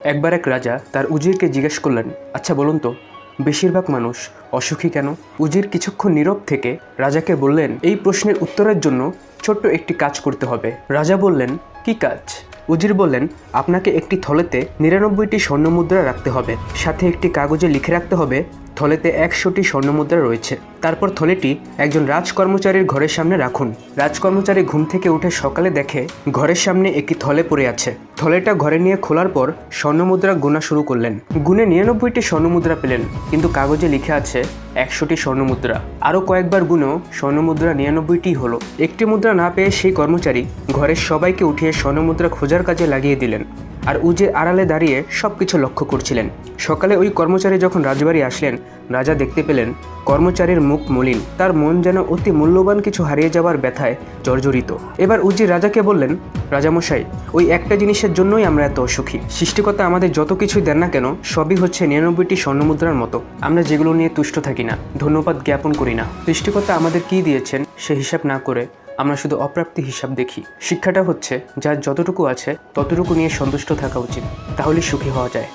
একবার এক রাজা তার উজিরকে জিজ্ঞেস করলেন, আচ্ছা বলুন তো, বেশিরভাগ মানুষ অসুখী কেন? উজির কিছুক্ষণ নীরব থেকে রাজাকে বললেন, এই প্রশ্নের উত্তরের জন্য ছোট্ট একটি কাজ করতে হবে। রাজা বললেন, কি কাজ? উজির বললেন, আপনাকে একটি থলেতে ৯৯টি স্বর্ণমুদ্রা রাখতে হবে, সাথে একটি কাগজে লিখে রাখতে হবে থলেতে ১০০টি স্বর্ণমুদ্রা রয়েছে। তারপর থলেটি একজন রাজকর্মচারীর ঘরের সামনে রাখুন। রাজকর্মচারী ঘুম থেকে উঠে সকালে দেখে ঘরের সামনে একটি থলে পড়ে আছে। থলেটা ঘরে নিয়ে খোলার পর স্বর্ণমুদ্রা গোনা শুরু করলেন। গুনে ৯৯টি স্বর্ণমুদ্রা পেলেন, কিন্তু কাগজে লিখে আছে ১০০টি স্বর্ণমুদ্রা। আরও কয়েকবার গুনেও স্বর্ণমুদ্রা ৯৯টি হলো। একটি মুদ্রা না পেয়ে সেই কর্মচারী ঘরের সবাইকে উঠিয়ে স্বর্ণমুদ্রা খোঁজার কাজে লাগিয়ে দিলেন, আর উজির আড়ালে দাঁড়িয়ে সবকিছু লক্ষ্য করছিলেন। সকালে ওই কর্মচারী যখন রাজবাড়ি আসলেন, রাজা দেখতে পেলেন কর্মচারীর মুখ মলিন, তার মন যেন অতি মূল্যবান কিছু হারিয়ে যাওয়ার ব্যথায় জর্জরিত। এবার উজির রাজাকে বললেন, রাজামশাই, ওই একটা জিনিসের জন্যই আমরা এত অসুখী। সৃষ্টিকর্তা আমাদের যত কিছুই দেন না কেন, সবই হচ্ছে ৯৯টি স্বর্ণমুদ্রার মতো। আমরা যেগুলো নিয়ে তুষ্ট থাকি না, ধন্যবাদ জ্ঞাপন করি না। সৃষ্টিকর্তা আমাদের কী দিয়েছেন সে হিসাব না করে আমরা শুধু অপ্রাপ্তি হিসাব দেখি। শিক্ষাটা হচ্ছে, যার যতটুকু আছে ততটুকু নিয়ে সন্তুষ্ট থাকা উচিত, তাহলে সুখী হওয়া যায়।